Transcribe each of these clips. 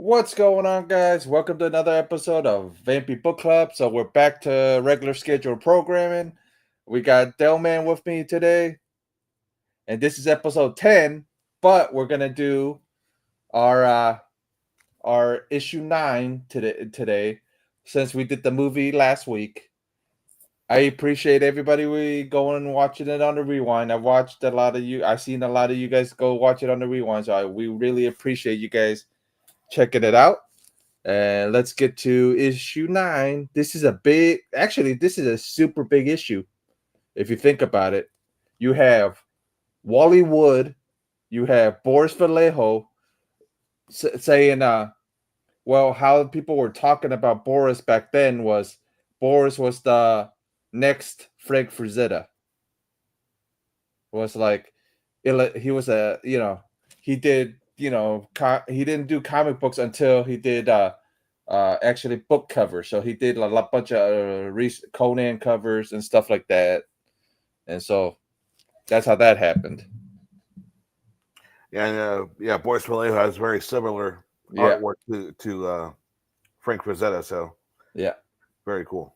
What's going on, guys? Welcome to another episode of Vampy Book Club. So we're back to regular scheduled programming. We got Delman with me today, and this is episode 10. But we're gonna do our our issue 9 today, since we did the movie last week. I appreciate everybody we going and watching it on the rewind. I've watched a lot of you. I've seen a lot of you guys go watch it on the rewind. So we really appreciate you guys checking it out. And let's get to issue 9. This is this is a super big issue. If you think about it, you have Wally Wood, you have Boris Vallejo saying, well, how people were talking about Boris back then was Boris was the next Frank Frazetta. Was like, he was he did, he didn't do comic books until he did actually book covers. So he did a bunch of Conan covers and stuff like that, and so that's how that happened. And Boris Vallejo has very similar artwork to Frank Frazetta, so yeah, very cool.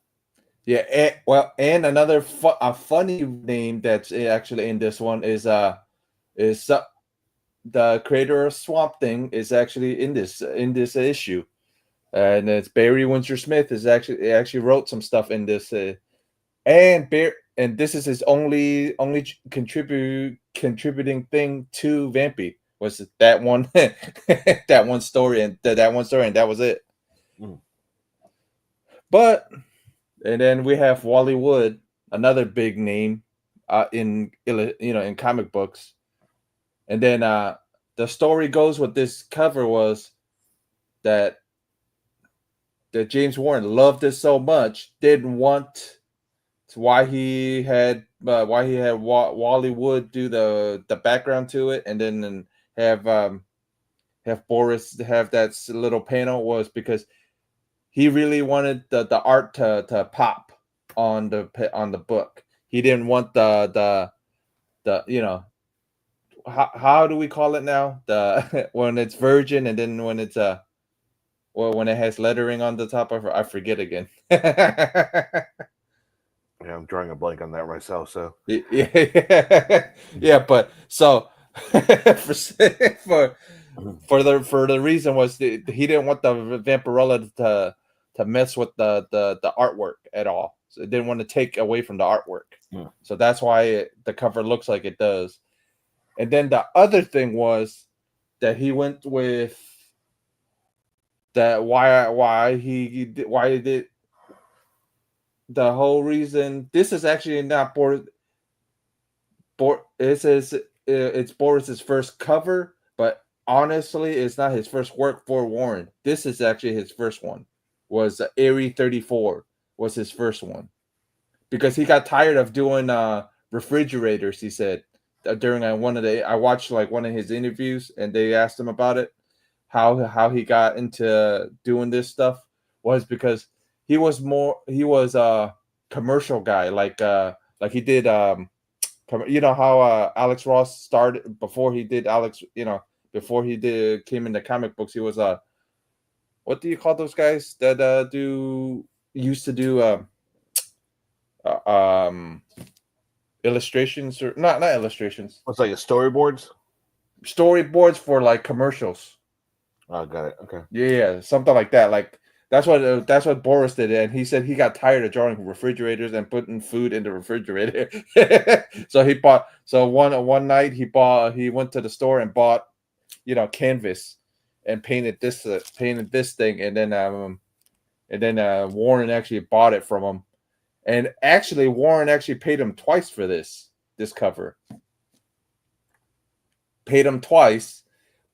yeah. And another a funny name that's actually in this one is the creator of Swamp Thing is actually in this issue. And it's Barry Windsor Smith is actually wrote some stuff in this, and this is his only contributing thing to Vampy was that one that one story and that one story, and that was it. Mm. But and then we have Wally Wood, another big name in comic books, and then the story goes with this cover was that James Warren loved it so much, didn't want why he had Wally Wood do the background to it, and then have Boris have that little panel, was because he really wanted the art to pop on the book. He didn't want the how do we call it now, the when it's virgin, and then when it's when it has lettering on the top of I forget again. Yeah, I'm drawing a blank on that myself. So yeah, but so for for the reason was he didn't want the Vampirella to mess with the artwork at all. So it didn't want to take away from the artwork. So that's why the cover looks like it does. And then the other thing was that he went with that why he did the whole reason. This is actually not it says it's Boris's first cover, but honestly, it's not his first work for Warren. This is actually his first one. Was Airy 34 was his first one, because he got tired of doing refrigerators. He said during I watched like one of his interviews, and they asked him about it, how he got into doing this stuff was because he was a commercial guy, like he did how Alex Ross started before he did before he did came into comic books. He was what do you call those guys that used to do uh, um illustrations, or not illustrations, it's like a storyboards. storyboards for like commercials. Oh, got it. Okay. Yeah, something like that. Like that's what Boris did, and he said he got tired of drawing refrigerators and putting food in the refrigerator. So he bought. So one night he went to the store and bought, canvas, and painted this thing, and then Warren actually bought it from him, and actually Warren actually paid him twice for this cover. Paid him twice,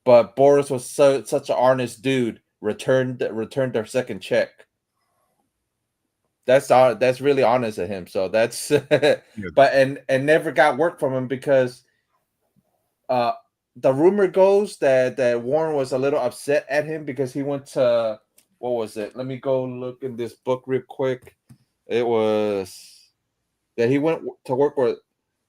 but Boris was such an honest dude. Returned their second check. That's really honest of him. So that's but and never got work from him because the rumor goes that Warren was a little upset at him because he went to, what was it? Let me go look in this book real quick. It was that he went to work with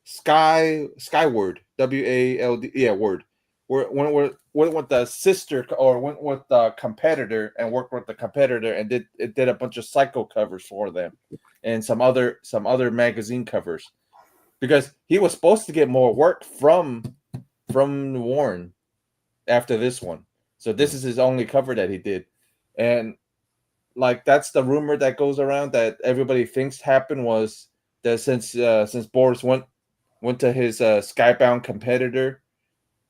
Skyward, WALD, Word. Where went with the sister or went with the competitor and worked with the competitor and did a bunch of Psycho covers for them and some other magazine covers because he was supposed to get more work from Warren after this one. So this is his only cover that he did. And like that's the rumor that goes around that everybody thinks happened was that since Boris went to his Skybound competitor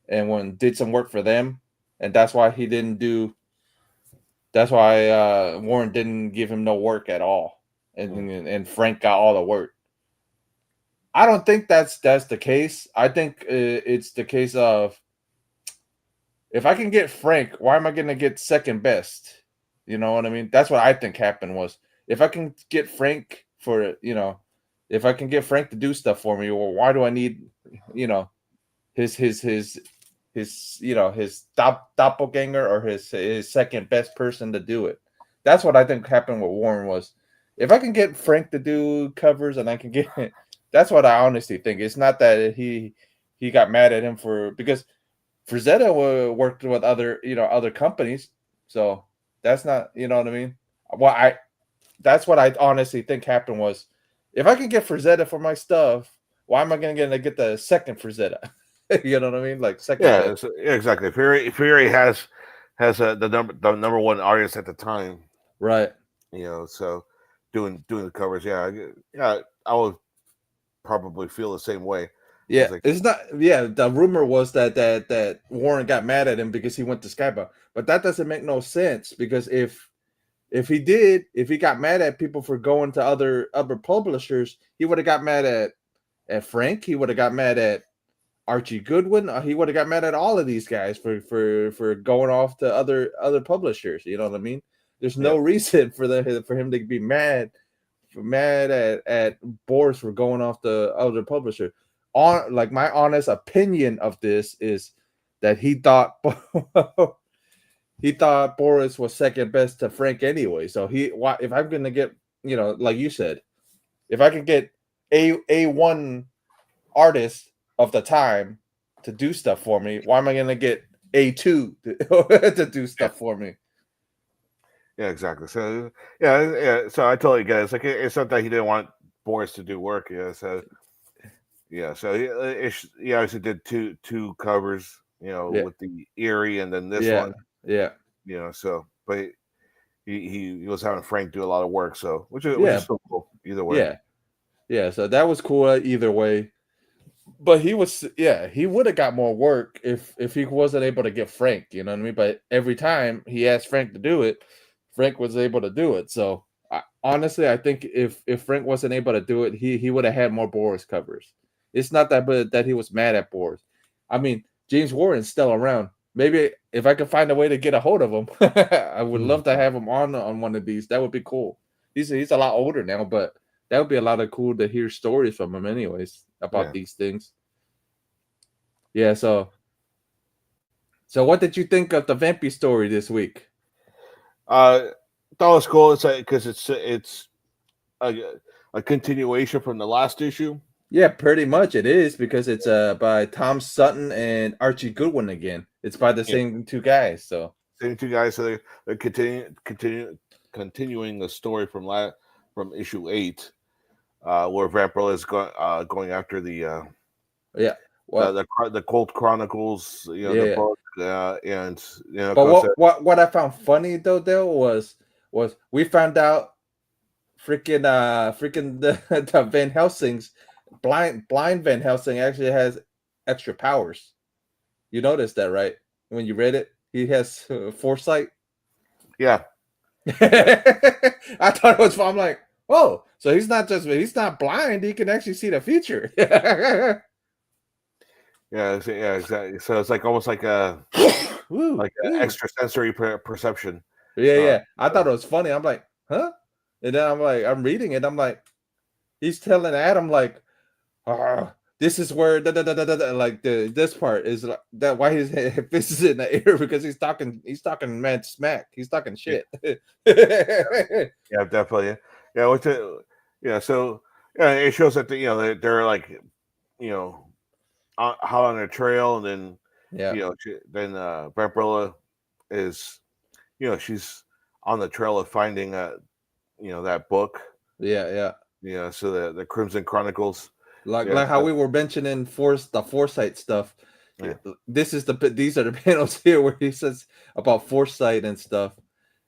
and did some work for them, and that's why he didn't do. That's why Warren didn't give him no work at all, and Frank got all the work. I don't think that's the case. I think it's the case of if I can get Frank, why am I going to get second best? You know what I mean? That's what I think happened was if I can get Frank for if I can get Frank to do stuff for me, well, why do I need his his doppelganger or his second best person to do it? That's what I think happened with Warren was if I can get Frank to do covers and I can get that's what I honestly think. It's not that he got mad at him for because Frazetta worked with other companies, so that's not what I mean. Well, that's what I honestly think happened was if I can get Frazetta for my stuff, why am I going to get the second Frazetta? You know what I mean? Like second. Yeah, exactly. Fury has the number one artist at the time, right? So doing the covers, yeah, I would probably feel the same way. Yeah, it's not. Yeah, the rumor was that Warren got mad at him because he went to Skybound, but that doesn't make no sense because if he got mad at people for going to other publishers, he would have got mad at Frank. He would have got mad at Archie Goodwin. He would have got mad at all of these guys for going off to other publishers. You know what I mean? There's no reason for him to be mad at Boris for going off the other publisher. On like my honest opinion of this is that he thought Boris was second best to Frank anyway. So if I'm gonna get like you said, if I can get a1 artist of the time to do stuff for me, why am I gonna get A2 to do stuff for me? Yeah, exactly. So yeah. So I totally get it. It's like it's not that he didn't want Boris to do work. Yeah. So he obviously did two covers. With the Eerie and then this one. Yeah. So but he was having Frank do a lot of work. So which is so cool either way. Yeah. So that was cool either way. But he would have got more work if he wasn't able to get Frank, you know what I mean? But every time he asked Frank to do it, Frank was able to do it. So honestly, I think if Frank wasn't able to do it, he would have had more Boris covers. It's not that he was mad at Boris. I mean, James Warren's still around. Maybe if I could find a way to get a hold of him, I would love to have him on one of these. That would be cool. He's a lot older now, but that would be a lot of cool to hear stories from him anyways about these things. Yeah, so what did you think of the Vampy story this week? That was cool. It's because it's a continuation from the last issue. Yeah, pretty much it is because it's by Tom Sutton and Archie Goodwin again. It's by the same two guys. So same two guys. So they're continuing the story from issue 8, where Vampirella is going after the Cult Chronicles. The book. And but what I found funny though was we found out freaking the Van Helsing's blind Van Helsing actually has extra powers. You noticed that, right? When you read it, he has foresight. Yeah. I thought it was fun. I'm like, oh, so he's not blind, he can actually see the future. Yeah, exactly. So it's like almost like a extrasensory perception. Yeah. I thought it was funny. I'm like, huh? And then I'm reading it. I'm like, he's telling Adam like, this is where like this part is like that why his fist is in the air because he's talking mad smack. He's talking shit. Yeah, definitely. Yeah, so it shows that they're like, hot on a trail, and then Yeah. Then Vampirella is, she's on the trail of finding that book. Yeah. So the Crimson Chronicles. Like how So, we were mentioning the foresight stuff. yeah. These are the panels here where he says about foresight and stuff.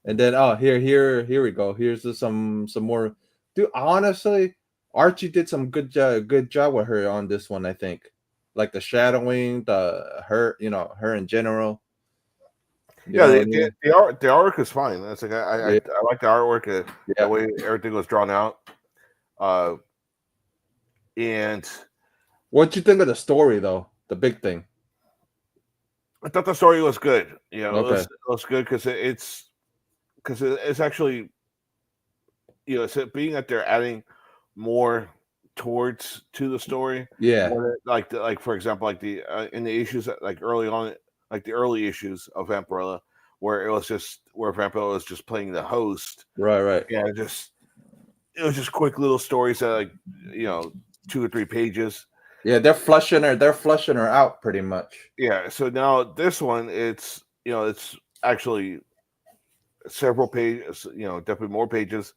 And then here we go. Here's some more. Dude, honestly, Archie did some good job with her on this one, I think. Like the shadowing, her in general. You Yeah, know what I mean? the artwork is fine. That's like Yeah, I like the artwork, the yeah. way everything was drawn out. Uh, and What'd you think of the story though? The big thing. I thought the story was good. Okay. It was good because it's actually it's being that they're adding more towards to the story. Yeah. More like for example, like the in the issues like early on, like the early issues of Vampirella, where Vampirella was just playing the host. Right. Yeah, it was just quick little stories that like 2 or 3 pages. Yeah, they're flushing her. They're flushing her out pretty much. Yeah, so now this one, it's actually several pages. Definitely more pages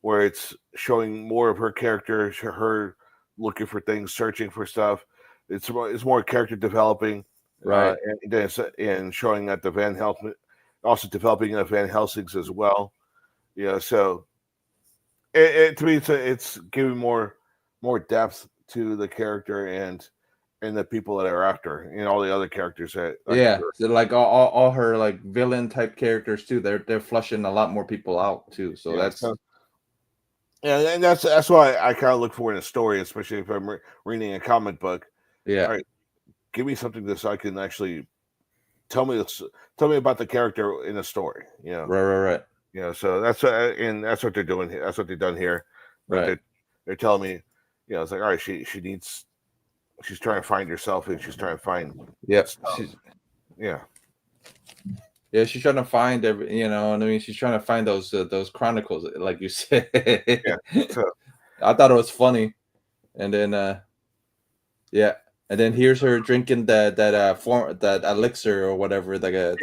where it's showing more of her character, her looking for things, searching for stuff. It's more character developing, Right. and showing that the Van Helsing, also developing the Van Helsings as well. So to me, it's giving more depth to the character and the people that are after, and all the other characters that Yeah. So like all her like villain type characters too. They're flushing a lot more people out too. So yeah. that's So and that's why I kind of look for in a story, especially if I'm reading a comic book. yeah. All right, give me something that so I can actually tell me about the character in the story. Right. So that's what they're doing here. That's what they've done here. But Right. they're telling me, it's like, all right, she's trying to find herself and she's trying to find Yep. stuff. Yeah. Yeah, she's trying to find every, you know what I mean? She's trying to find those chronicles, like you said. Yeah. So I thought it was funny. And then yeah. And then here's her drinking that elixir or whatever, like yeah,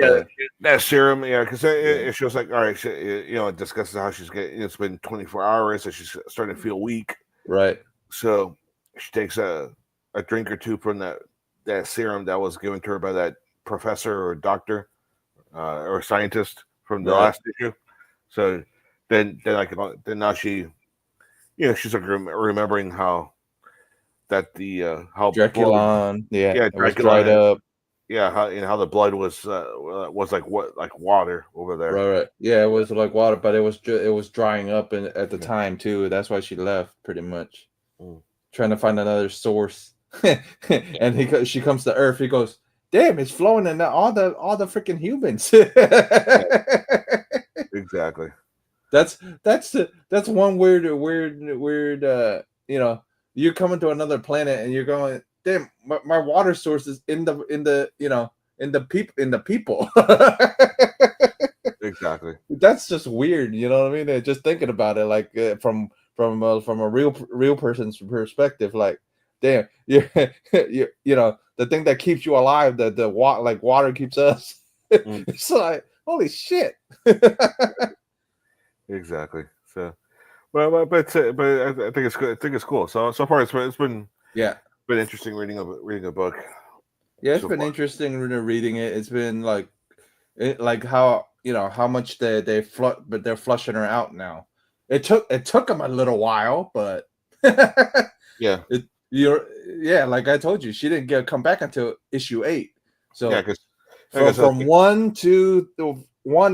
that serum, because yeah. it shows like, all right, it discusses how she's getting. It's been 24 hours, so she's starting to feel weak. Right. So she takes a drink or two from that serum that was given to her by that professor or doctor or scientist from the Right. last issue. So then now she's like remembering how that the how blood, Draculon, yeah, it was Dracula, dried up. how the blood was like water over there. Right. Yeah, it was like water, but it was drying up at the time too. That's why she left, pretty much, Mm. trying to find another source. And she comes to Earth. He goes, "Damn, it's flowing in all the freaking humans." Exactly. That's one weird. You're coming to another planet and you're going, damn, my water source is in the people. Exactly. That's just weird. You know what I mean? Just thinking about it, like from a real person's perspective, like, damn, the thing that keeps you alive, the water keeps us. Mm. It's like, holy shit. Exactly. So, but I think it's good. I think it's cool. So far, it's been Yeah. interesting reading a book. Yeah, it's So been far. interesting reading it. It's been like how how much but they're flushing her out now. It took them a little while, but Yeah. like I told you, she didn't come back until issue 8. Yeah, So because from 1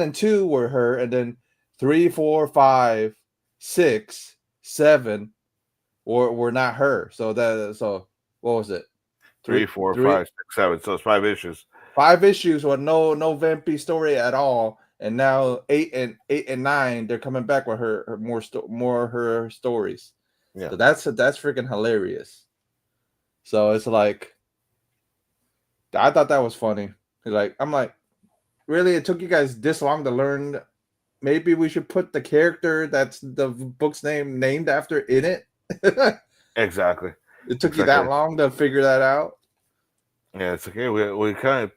and 2 were her, and then 3, 4, 5, 6, 7 were not her. So what was it? 3, 4, Three 5, 6, 7. So it's 5 issues. 5 issues with no vampy story at all, and now 8 and 9 they're coming back with her more her stories. Yeah. So that's freaking hilarious. So it's like, I thought that was funny. Like, I'm like, really, it took you guys this long to learn? Maybe we should put the character that's the book's named after in it. Exactly. It took you that long to figure that out. Yeah, it's okay. We kind of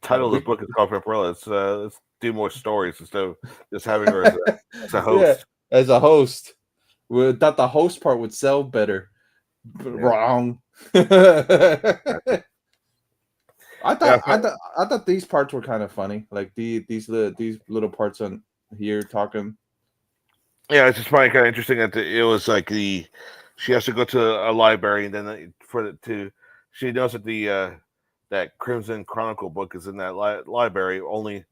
title of the We, book is called Vampirella. Let's do more stories instead of just having her as a yeah, host. as a host, we thought the host part would sell better. Yeah, Wrong. exactly. I Yeah, thought I thought I thought these parts were kind of funny, like these little parts on here talking. yeah. It's just probably kind of interesting that it was like she has to go to a library and then she knows that the that Crimson Chronicle book is in that library only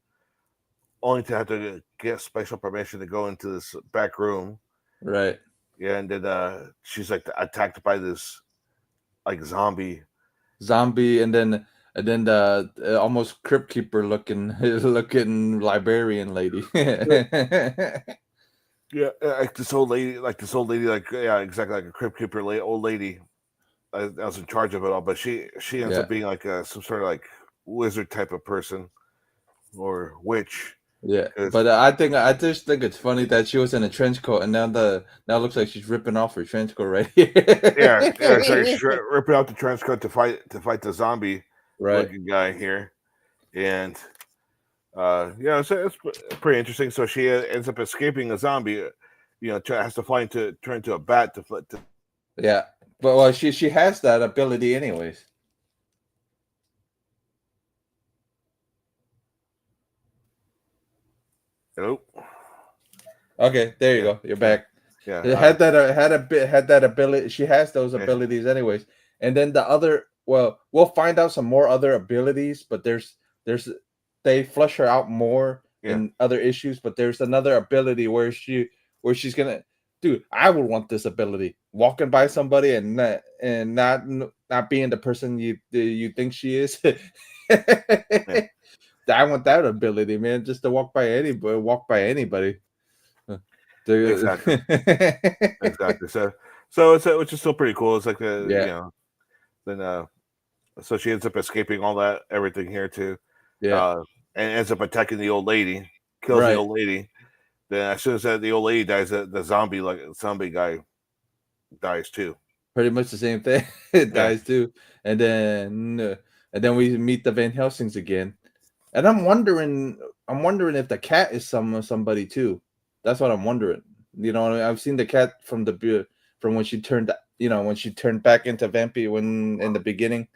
to have to get special permission to go into this back room. Right, Yeah, and then she's like attacked by this like zombie. zombie, and then the almost crypt keeper looking looking librarian lady. Yeah, like this old lady, like yeah, exactly like a crypt keeper, old lady. I was in charge of it all, but she ends Yeah, up being like some sort of like wizard type of person or witch. yeah. 'Cause, But I just think it's funny that she was in a trench coat, and now it looks like she's ripping off her trench coat right yeah, yeah, exactly. here. She's ripping out the trench coat to fight the zombie Right. looking guy here, and yeah, it's pretty interesting. So she ends up escaping a zombie. Has to fly into turn into a bat to Yeah. But well, she has that ability anyways. oh Okay, there you yeah go. You're yeah back. yeah It had that ability. She has those yeah abilities anyways. And then the other, well, we'll find out some more other abilities, but there's they flush her out more yeah. in other issues, but there's another ability where she's gonna, dude, I would want this ability. Walking by somebody and not being the person you think she is. Yeah. I want that ability, man, just to walk by anybody. Exactly, The exactly. So it's which is still pretty cool. It's like yeah, then so she ends up escaping all that everything here too, yeah, uh, and ends up attacking the old lady, kills the right. old lady. Then as soon as the old lady dies, the zombie guy dies too. Pretty much the same thing. It Yeah, dies too, and then we meet the Van Helsings again, and I'm wondering if the cat is somebody too. That's what I'm wondering. You know, I've seen the cat from when she turned, when she turned back into Vampy when in the beginning,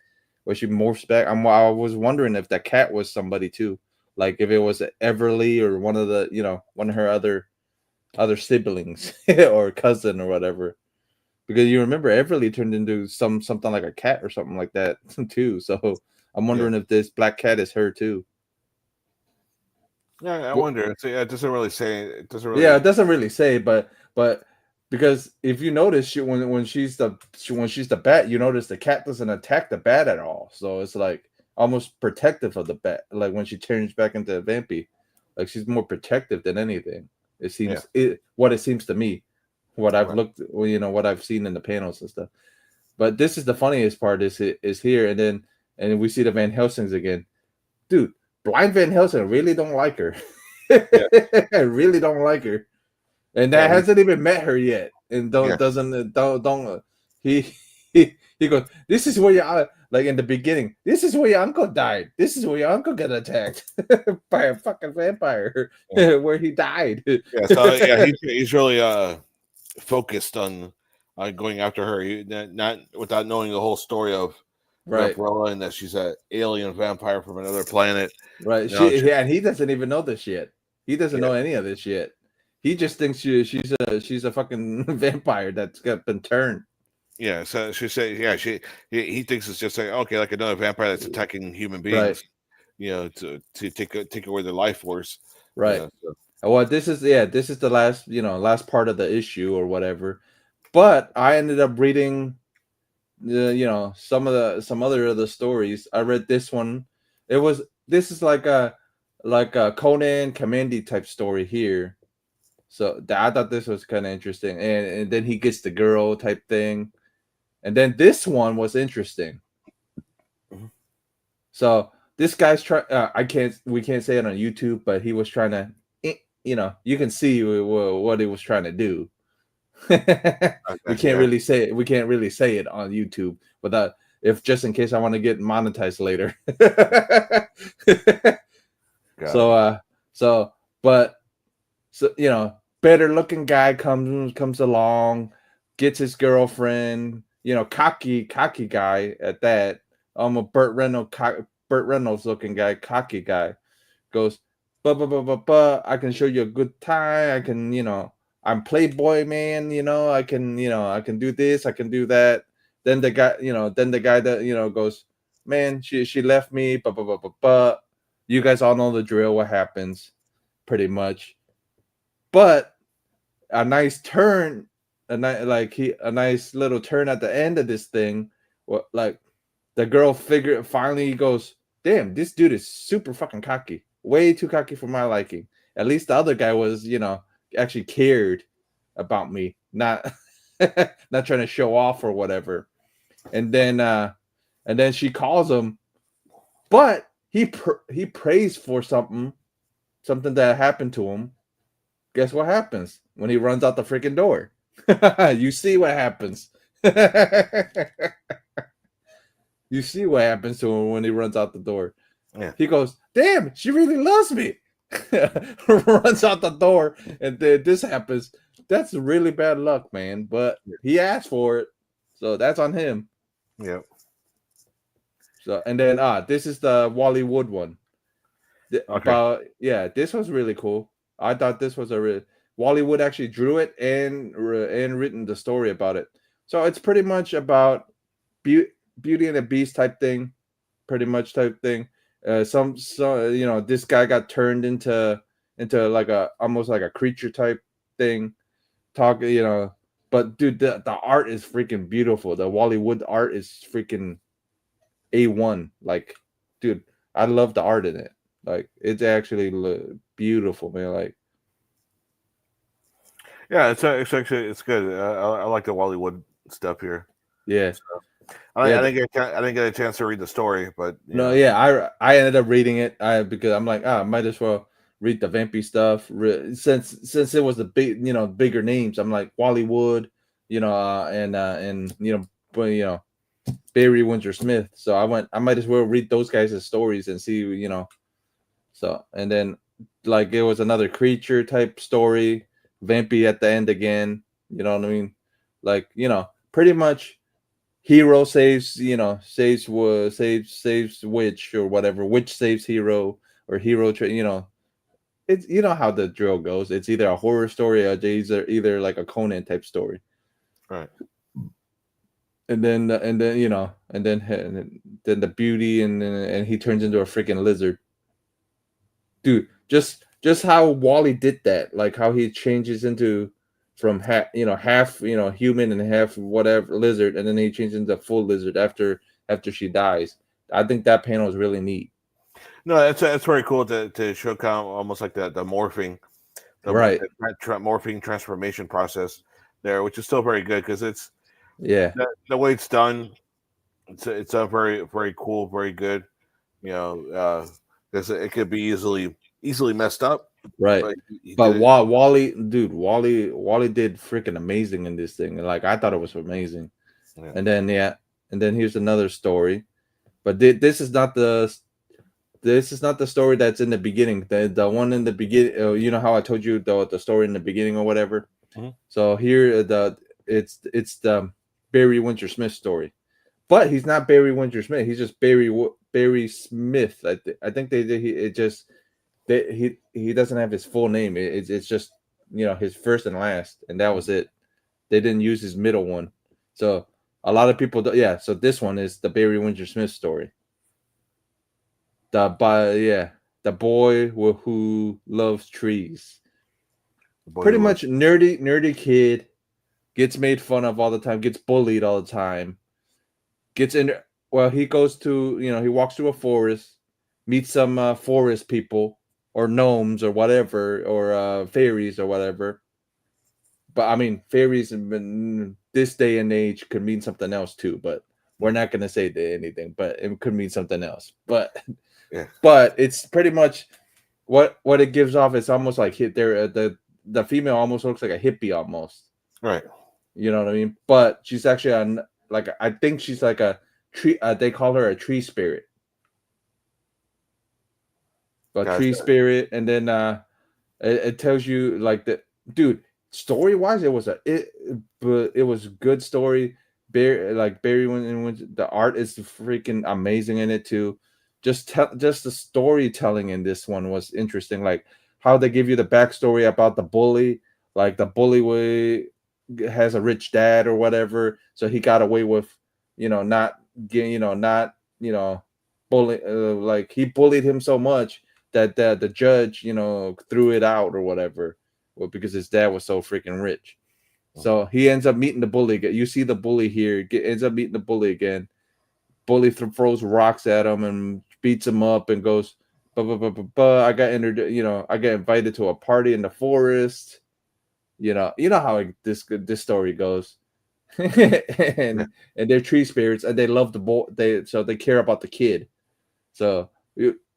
where she morphs back. I was wondering if the cat was somebody too, like if it was Everly or one of the, one of her other siblings or cousin or whatever. Because you remember Everly turned into something like a cat or something like that too. So I'm yeah, wondering if this black cat is her too. yeah. I Well, wonder. Yeah, it doesn't really say. It doesn't yeah, really. it doesn't really say, but because if you notice, when she's the bat, you notice the cat doesn't attack the bat at all. So it's like almost protective of the bat. Like when she turns back into Vampy, like she's more protective than anything. Yeah, What it seems to me, what I've right. looked, what I've seen in the panels and stuff. But this is the funniest part is here, and we see the Van Helsings again, dude. Blind Van Helsing really don't like her. Yeah, I really don't like her, and yeah. that hasn't even met her yet. And Yeah, don't he he goes. This is where you like in the beginning. This is where your uncle died. This is where your uncle got attacked by a fucking vampire, yeah, where he died. yeah. So yeah, he's really focused on going after her. Not without knowing the whole story of Right. Vampirella and that she's an alien vampire from another planet. Right. You know, And he doesn't even know this yet. He doesn't yeah, know any of this yet. He just thinks she's a fucking vampire that's got been turned. yeah. So she said, yeah, he thinks it's just like okay, like another vampire that's attacking human Right. beings. To take away their life force. Right. So, Well, this is the last part of the issue or whatever. But I ended up reading some other of the stories. I read this one. This is like a Conan Commandy type story here. So I thought this was kind of interesting. And then he gets the girl type thing. And then this one was interesting. mhm. So this guy's trying. We can't say it on YouTube, but he was trying to. You can see what he was trying to do. We Okay, can't yeah, really say it. We can't really say it on YouTube without. if just in case I want to get monetized later. Got so it. so but so better looking guy comes along, gets his girlfriend, cocky guy at that. A Burt Reynolds looking guy, cocky guy, goes, but I can show you a good time. I can, I'm Playboy man, I can do this, I can do that. Then the guy that goes, man, she left me, but you guys all know the drill, what happens, pretty much. But a nice turn, a nice little turn at the end of this thing. What like the girl finally goes, damn, this dude is super fucking cocky, way too cocky for my liking. At least the other guy was, actually cared about me, not not trying to show off or whatever. And then she calls him, but he prays for something that happened to him. Guess what happens when he runs out the freaking door? You see what happens. You see what happens to him when he runs out the door. Yeah. He goes, damn, she really loves me. Runs out the door, and then this happens. That's really bad luck, man. But he asked for it, so that's on him. Yeah. So and then this is the Wally Wood one. Okay. This was really cool. I thought this was Wally Wood actually drew it and written the story about it. So it's pretty much about Beauty and the Beast type thing, pretty much type thing. This guy got turned into like a almost like a creature type thing. But dude, the art is freaking beautiful. The Wally Wood art is freaking A1. Like, dude, I love the art in it. Like, it's actually beautiful, man. Like, Yeah, it's actually it's good. I like the Wally Wood stuff here. yeah, So, yeah. I didn't get a chance to read the story, but No, yeah, I ended up reading it. Because I'm like, I might as well read the Vampy stuff since it was the bigger names. I'm like Wally Wood, and but Barry Windsor Smith. So I might as well read those guys' stories and see, So and then like it was another creature type story, Vampy at the end again. You know what I mean? Like pretty much hero saves witch or whatever. Witch saves hero or hero. It's how the drill goes. It's either a horror story or either like a Conan type story. right. And then the beauty and he turns into a freaking lizard, dude. Just how Wally did that, like how he changes into from half human and half whatever lizard, and then he changes into full lizard after she dies. I think that panel is really neat. No, it's very cool to show kind of almost like the morphing, Right. morphing transformation process there, which is still very good because it's Yeah. the way it's done. It's a very cool, very good. Because it could be easily messed up. Right. But he But did it. Wally did freaking amazing in this thing. Like I thought it was amazing. Yeah. And then here's another story. But this is not the story that's in the beginning. The one in the beginning, you know how I told you the story in the beginning or whatever. Mhm. So here it's the Barry Windsor Smith story, but he's not Barry Windsor Smith. He's just Barry Smith. I think he doesn't have his full name. It's just his first and last, and that was it. They didn't use his middle one, so a lot of people. Yeah, so this one is the Barry Windsor Smith story. The boy who loves trees. The boy Pretty who loves. much nerdy kid, gets made fun of all the time, gets bullied all the time, gets in. Well, he goes to he walks through a forest, meets some forest people or gnomes or whatever or fairies or whatever. But I mean, fairies in this day and age could mean something else too. But we're not gonna say anything. But it could mean something else. But Yeah. but it's pretty much what it gives off is almost like the female almost looks like a hippie almost. Right. You know what I mean? But she's actually on like I think she's like a tree. They call her a tree spirit, but tree Gotcha. spirit, and then it tells you like the dude story wise, but it was good story. Barry when the art is freaking amazing in it too. Just the storytelling in this one was interesting. Like how they give you the backstory about the bully. Like the bully has a rich dad or whatever, so he got away with, not getting, not, you know, bully. Like he bullied him so much that the judge, threw it out or whatever, well, because his dad was so freaking rich. So he ends up meeting the bully again. You see the bully here, ends up meeting the bully again. Bully throws rocks at him and beats him up and goes, I got entered, I got invited to a party in the forest. You know how this story goes. and they're tree spirits and they love the boy. They care about the kid. So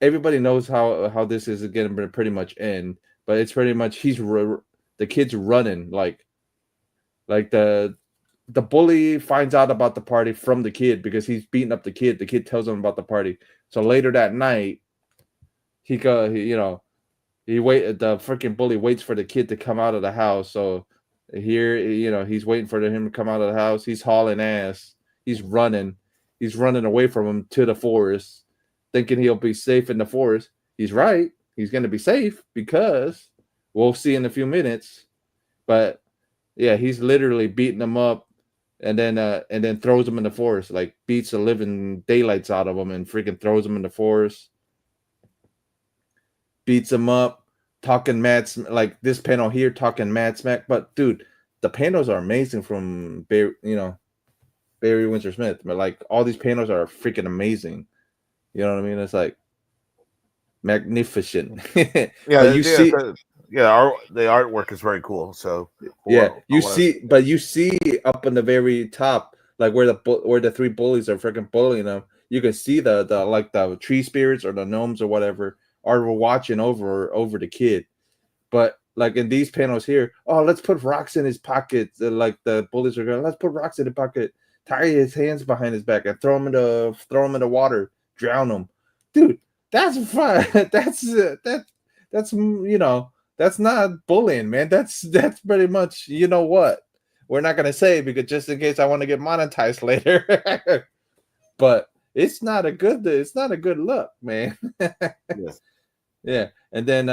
everybody knows how this is going to pretty much end, but it's pretty much the kid's running like the bully finds out about the party from the kid because he's beating up the kid. The kid tells him about the party. So later that night, the freaking bully waits for the kid to come out of the house. So here, he's waiting for him to come out of the house. He's hauling ass. He's running. He's running away from him to the forest, thinking he'll be safe in the forest. He's right. He's going to be safe because we'll see in a few minutes. But yeah, he's literally beating him up and then throws him in the forest, like beats the living daylights out of him and freaking throws him in the forest. Beats him up, talking mad, like this panel here, talking mad smack. But dude, the panels are amazing from Barry Windsor Smith. But like all these panels are freaking amazing. You know what I mean? It's like magnificent. Yeah, But you see, the artwork is very cool. So but you see up in the very top, like where the three bullies are freaking bullying them. You can see the like the tree spirits or the gnomes or whatever are watching over the kid. But like in these panels here, oh, let's put rocks in his pocket. Like the bullies are going, let's put rocks in the pocket, tie his hands behind his back, and throw him in the water, drown him, dude. That's fun. That's that's not bullying, man. That's pretty much, you know what? We're not gonna say because just in case I want to get monetized later. But it's not a good look, man. yes. Yeah, and then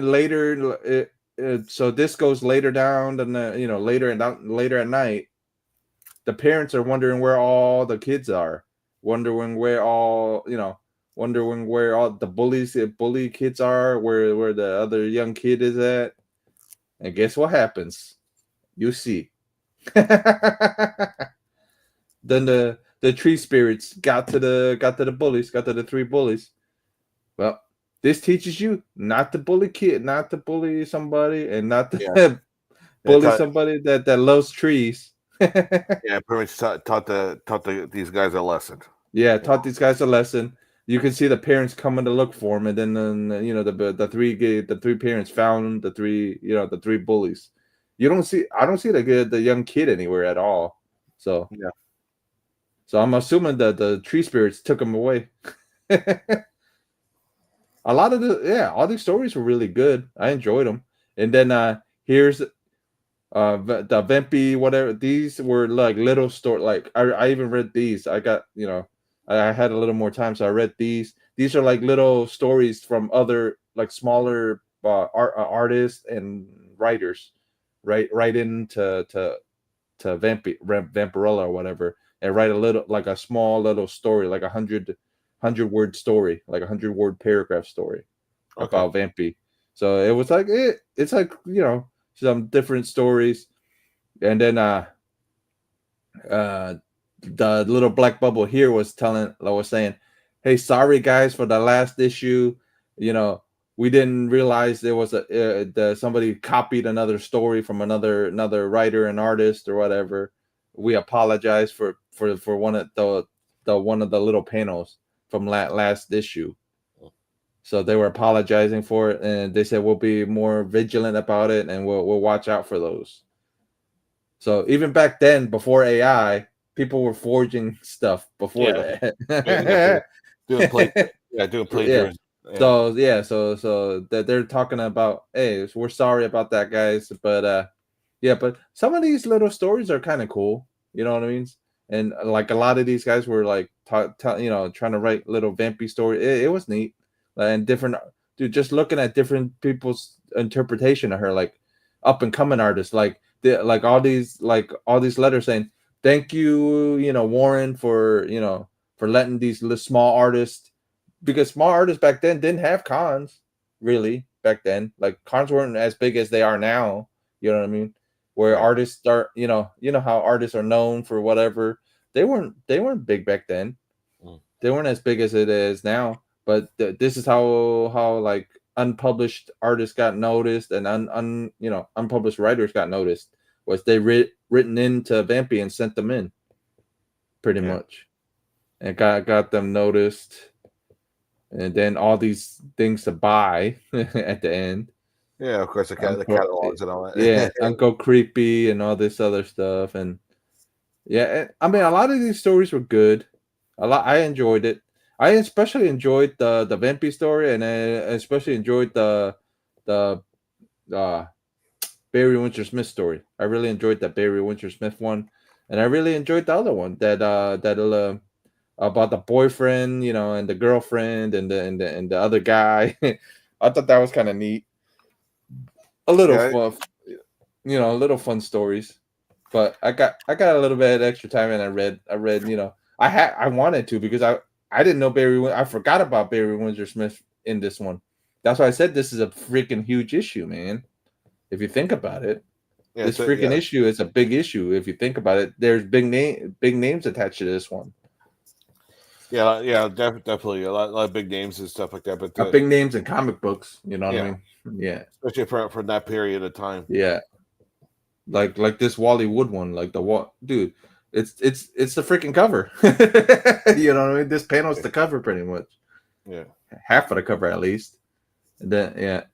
later, so this goes later down, and later at night, the parents are wondering where all the kids are, wondering where all the bully kids are, where the other young kid is at, and guess what happens? You see. Then the tree spirits got to the three bullies. Well, this teaches you not to not to bully somebody, and not to bully somebody that loves trees. Yeah, pretty much taught these guys a lesson. Yeah, taught these guys a lesson. You can see the parents coming to look for him, and then the three parents found the three bullies. I don't see the young kid anywhere at all. So yeah. So I'm assuming that the tree spirits took him away. A lot of all these stories were really good. I enjoyed them. And then here's the Vampy, whatever. These were like little story. Like I even read these. I got, I had a little more time, so I read these. These are like little stories from other like smaller artists and writers, right into Vampirella or whatever, and write a small little story, like 100-word story, like 100-word paragraph story about Vampy. So it was like it's like some different stories, and then the little black bubble here was saying, "Hey, sorry guys for the last issue. We didn't realize there was somebody copied another story from another writer and artist or whatever. We apologize for one of the little panels from last issue." So they were apologizing for it, and they said we'll be more vigilant about it, and we'll watch out for those. So even back then, before AI, people were forging stuff before Yeah, that. doing play, doing Yeah. plagiarism. Yeah, So that they're talking about, hey, we're sorry about that, guys, but but some of these little stories are kind of cool. You know what I mean? And like a lot of these guys were like, trying to write little vampy story. It was neat, and different. Dude, just looking at different people's interpretation of her, like up and coming artists, like all these letters saying, "Thank you, Warren, for for letting these small artists." Because small artists back then didn't have cons, really, back then. Like cons weren't as big as they are now. You know what I mean? Where right. artists start, how artists are known for whatever. They weren't big back then. Mm. They weren't as big as it is now. But this is how like unpublished artists got noticed, and unpublished writers got noticed. Was they written into Vampy and sent them in, pretty Yeah, much, and got them noticed, and then all these things to buy at the end. yeah. Of course, the Uncle, catalogs and all yeah, that. Uncle Creepy and all this other stuff, and yeah, I mean, a lot of these stories were good. I enjoyed it. I especially enjoyed the Vampy story, and I especially enjoyed the uh, Barry Windsor Smith story. I really enjoyed that Barry Windsor Smith one, and I really enjoyed the other one that about the boyfriend, and the girlfriend, and the other guy. I thought that was kind of neat. A little Yeah, fun, a little fun stories. But I got a little bit of extra time, and I read. I wanted to, because I didn't know I forgot about Barry Windsor Smith in this one. That's why I said this is a freaking huge issue, man. If you think about it, yeah, this so, freaking yeah, issue is a big issue. If you think about it, there's big names attached to this one. yeah. Definitely a lot of big names and stuff like that. But Big names in comic books. You know what I yeah, mean? Yeah, especially for that period of time. yeah. Like this Wally Wood one, like the what, dude? It's the freaking cover. You know what I mean? This panel's Yeah, the cover, pretty much, yeah. half of the cover at least. And then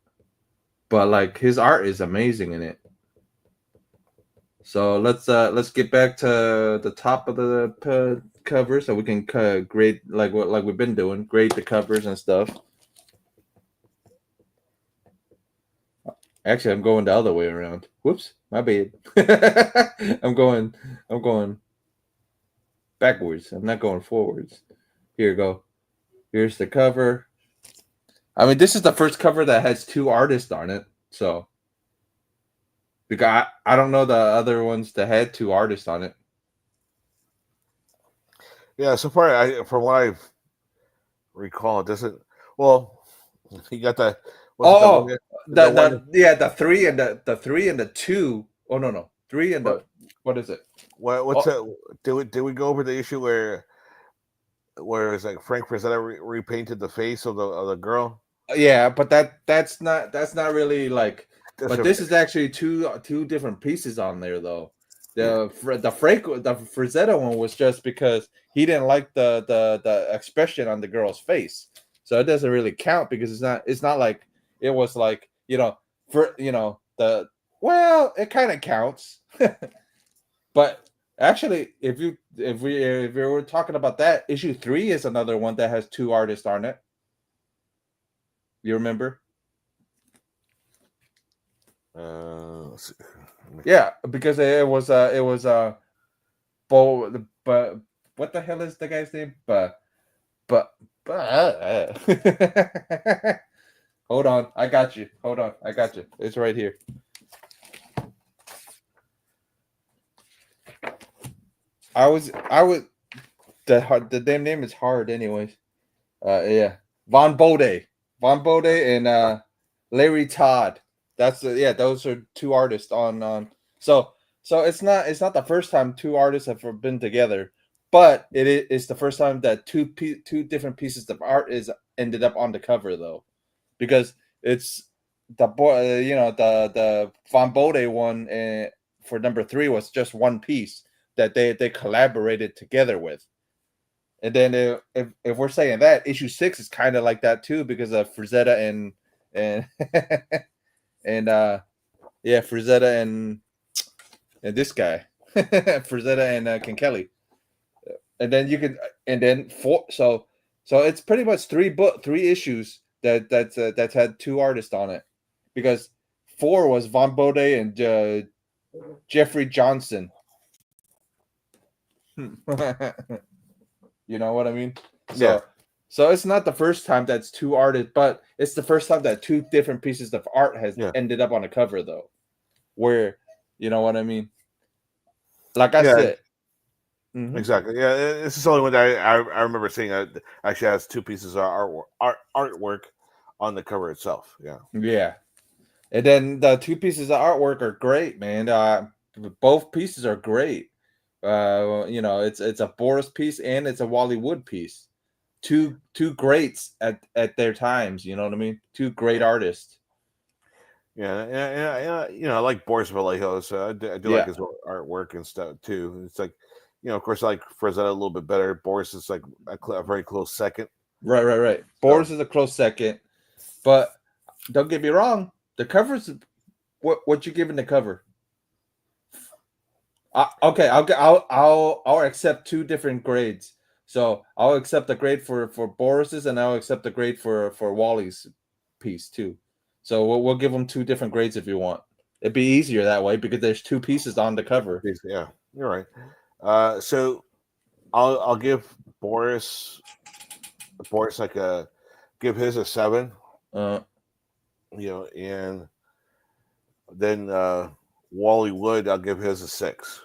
but like his art is amazing in it. So let's get back to the top of the cover, so we can grade like we've been doing, grade the covers and stuff. Actually, I'm going the other way around. Whoops, my bad. I'm going backwards. I'm not going forwards. Here you go. Here's the cover. I mean, this is the first cover that has two artists on it. So, because I don't know the other ones that had two artists on it. Yeah, so far, from what I recall, it doesn't. Well, he got the was it Oh, the one the three and the two. Oh, no, three and the, what what is it? what's Oh, that? Did we go over the issue where it's like Frank Frazetta repainted the face of the girl? yeah, but that's not really like. That's But a, this is actually two different pieces on there, though. yeah, The Frazetta one was just because he didn't like the expression on the girl's face, so it doesn't really count, because it's not like it was like, for the, well, it kind of counts. But actually, if we were talking about that, issue 3 is another one that has two artists on it. You remember? let's see. Yeah, because it was but what the hell is the guy's name? But hold on, I got you. Hold on, I got you. It's right here. I was the damn name is hard, anyways. Yeah, Von Bode, and Larry Todd. Those are two artists on. So it's not the first time two artists have been together, but it's the first time that two different pieces of art is ended up on the cover, though, because it's the boy, the Von Bode one, for number 3 was just one piece that they collaborated together with. And then if we're saying that, issue 6 is kind of like that too, because of Frazetta and and Frazetta and this guy, Frazetta and Ken Kelly. and then you can, and then four. So it's pretty much three issues that's had two artists on it, because four was Von Bode and Jeffrey Johnson. You know what I mean? Yeah. So it's not the first time that's two artists, but it's the first time that two different pieces of art has Yeah. ended up on a cover, though. Where, you know what I mean? Like I Yeah. said, mhm. Exactly. Yeah. This is the only one that I remember seeing. Actually has two pieces of artwork on the cover itself. Yeah. Yeah. And then the two pieces of artwork are great, man. Both pieces are great. It's a Boris piece and it's a Wally Wood piece. Two greats at their times. You know what I mean? Two great artists. Yeah. I like Boris Vallejo, so I do like Yeah. his artwork and stuff too. It's like, of course, I like Frazetta a little bit better. Boris is like a very close second. Right. Boris is a close second, but don't get me wrong. The covers. What you giving the cover? Okay, I'll accept two different grades. So I'll accept the grade for Boris's, and I'll accept the grade for Wally's piece too. So we'll give them two different grades if you want. It'd be easier that way because there's two pieces on the cover. Yeah, you're right. So I'll give Boris like give his a 7. Uh, And then Wally Wood, I'll give his a 6.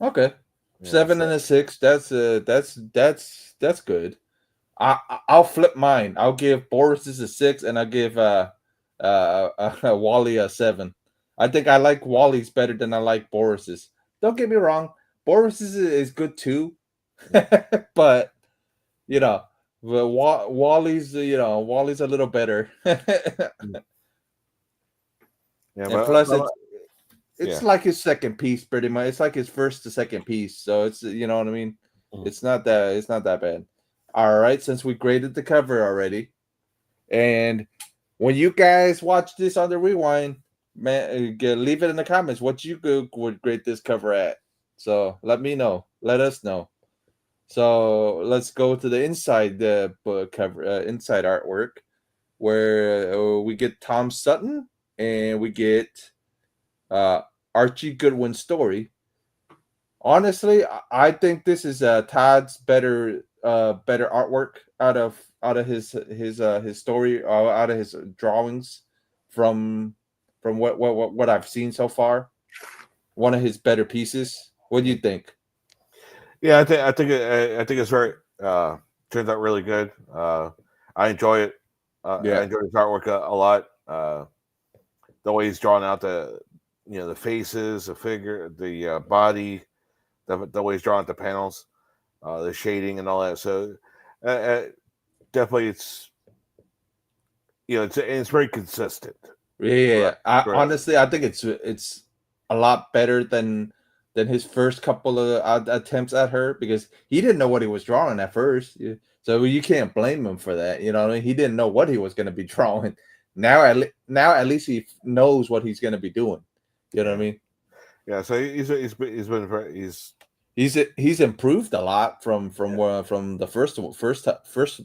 okay, Yeah, 7 so and a 6. That's good. I'll flip mine. I'll give Boris's a 6, and I'll give Wally a 7. I think I like Wally's better than I like Boris's. Don't get me wrong, Boris's is good too, but you know, Wally's Wally's a little better. yeah, And plus, but it's yeah. like his second piece, pretty much. It's like his first to second piece, so it's, you know what I mean. Mhm. It's not that bad. All right, since we graded the cover already, and when you guys watch this on the rewind, man, leave it in the comments what you would grade this cover at. So let me know. Let us know. So let's go to the inside book cover, inside artwork, where we get Tom Sutton and we get uh, Archie Goodwin's story. Honestly, I think this is Todd's better artwork out of his story, out of his drawings from what I've seen so far. One of his better pieces. What do you think? Yeah, I think it's very turns out really good. I enjoy it. I Yeah, enjoy his artwork a lot. The way he's drawn out the faces, the figure, the body, the way he's drawn out the panels, the shading and all that. So definitely, it's very consistent. yeah. Right. Honestly, I think it's a lot better than his first couple of attempts at her, because he didn't know what he was drawing at first. So you can't blame him for that. You know what I mean? He didn't know what he was going to be drawing. Now at least he knows what he's going to be doing. You know what I mean? Yeah. So he's been very He's improved a lot from yeah. from the first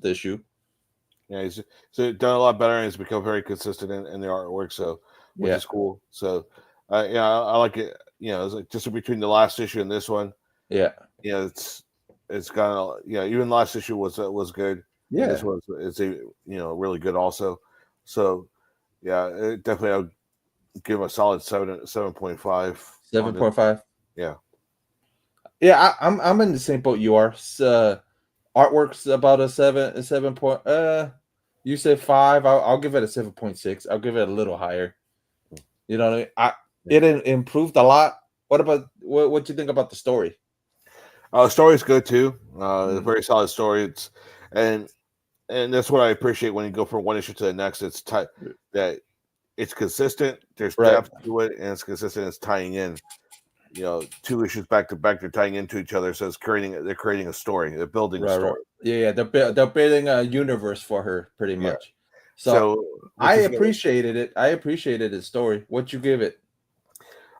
issue. Yeah, he's so done a lot better, and he's become very consistent in the artwork. So, which Yeah, is cool. So, yeah, I like it. It's like just between the last issue and this one, yeah, it's kind of even last issue was good, and this yeah. was is a really good also. So, yeah, definitely I'll give him a solid 7.5 on Seven this. point five. Yeah, Yeah, I'm in the same boat you are. Artwork's about a 7 point. You said 5. I'll give it a 7.6. I'll give it a little higher. You know what I mean? It improved a lot. What about what you think about the story? the story's good too. It's a Mm, very solid story. And and that's what I appreciate when you go from one issue to the next. It's that it's consistent. There's right, depth to it, and it's consistent. It's tying in. Two issues back to back. They're tying into each other, so they're creating a story. They're building a right. story. Yeah. They're building a universe for her, pretty Yeah. much. So So, I which is good. appreciated it. I appreciated the story. What you give it?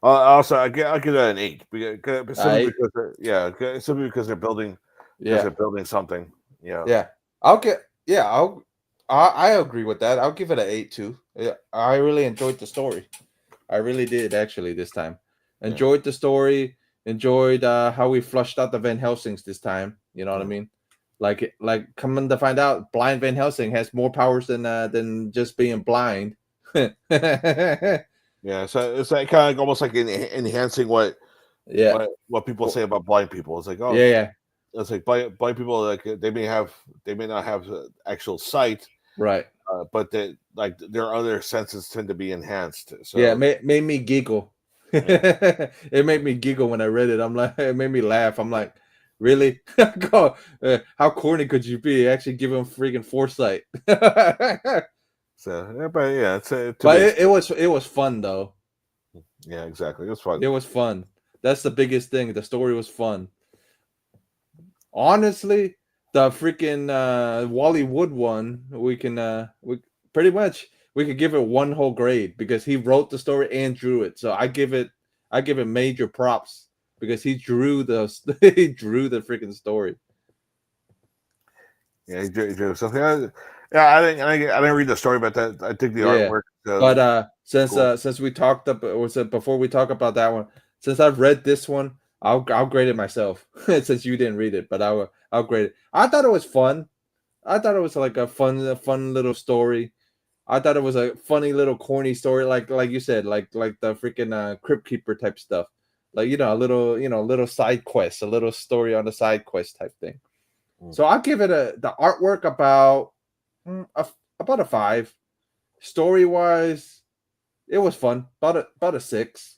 Also, I'll give that an 8 because simply I because simply because they're building because Yeah, they're building something. yeah. I'll get. Yeah, I agree with that. I'll give it an 8 too. Yeah, I really enjoyed the story. I really did actually this time. Yeah. Enjoyed the story. Enjoyed how we flushed out the Van Helsings this time. You know what I Mm. mean? Like coming to find out, blind Van Helsing has more powers than just being blind. Yeah, Yeah, so it's like kind of almost like enhancing yeah, what people say about blind people. It's like, oh, yeah. it's like blind people, like they may not have actual sight, Right. but they like their other senses tend to be enhanced. Yeah, So made me giggle. yeah, It made me giggle when I read it. I'm like, it made me laugh. I'm like, really? Go, how corny could you be? Actually, give him freaking foresight. But so yeah, but yeah, it's to be it was fun though. yeah, exactly. It was fun. It was fun. That's the biggest thing. The story was fun. Honestly, the freaking Wally Wood one, we pretty much we could give it one whole grade because he wrote the story and drew it. So I give it major props because he drew the he drew the freaking story. Yeah, he drew something. Yeah, I didn't read the story, but that I think the Yeah. artwork But cool. since we talked up was it before we talk about that one, since I've read this one, I'll grade it myself since you didn't read it, but I'll grade it. I thought it was fun. I thought it was like a fun little story. I thought it was a funny little corny story, like you said, like the freaking Crypt Keeper type stuff, like little side quest, a little story on the side quest type thing. Mm. So I'll give it the artwork about a 5. Story wise, it was fun, about a 6.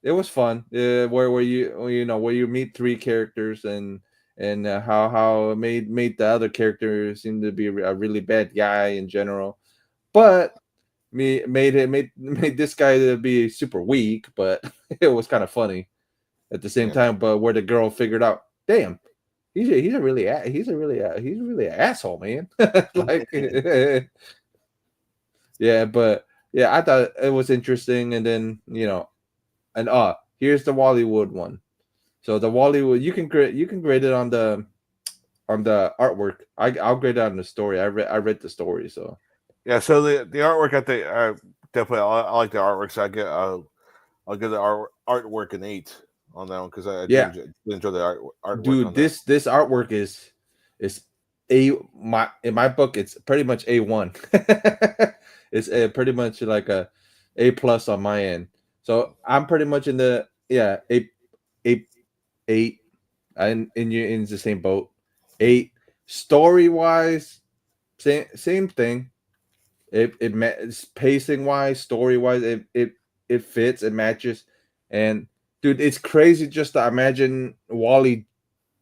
It was fun. Where where you meet 3 characters and how it made the other character seem to be a really bad guy in general, but me made it made this guy to be super weak, but it was kind of funny at the same Yeah, time. But where the girl figured out, damn, he's really an asshole, man. Like, yeah, but yeah, I thought it was interesting, and then and here's the Wallywood one. So the Wallywood, you can grade it on the artwork. I'll grade it on the story. I read the story, so yeah. So the artwork, I think, definitely I like the artwork. So I'll give the artwork an 8 on that one because I yeah, did enjoy the artwork dude, on that. this artwork is a my in my book it's pretty much A1. It's pretty much like a plus on my end. So I'm pretty much in the a 8. In you in the same boat. 8. Story wise, same thing. It's pacing wise, story wise, it fits, it matches, and dude, it's crazy just to imagine Wally.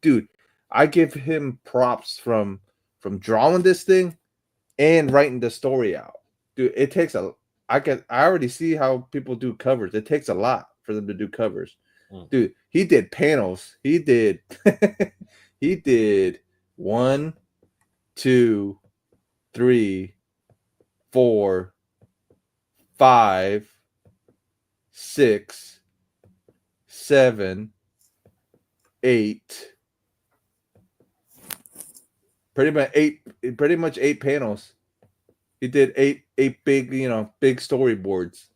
Dude, I give him props from drawing this thing and writing the story out. Dude, it takes a I already see how people do covers. It takes a lot for them to do covers. Mm. Dude, he did panels. He did he did 1, 2, 3, 4, 5, 6, 7, 8. Pretty much 8 panels. He did eight big, big storyboards.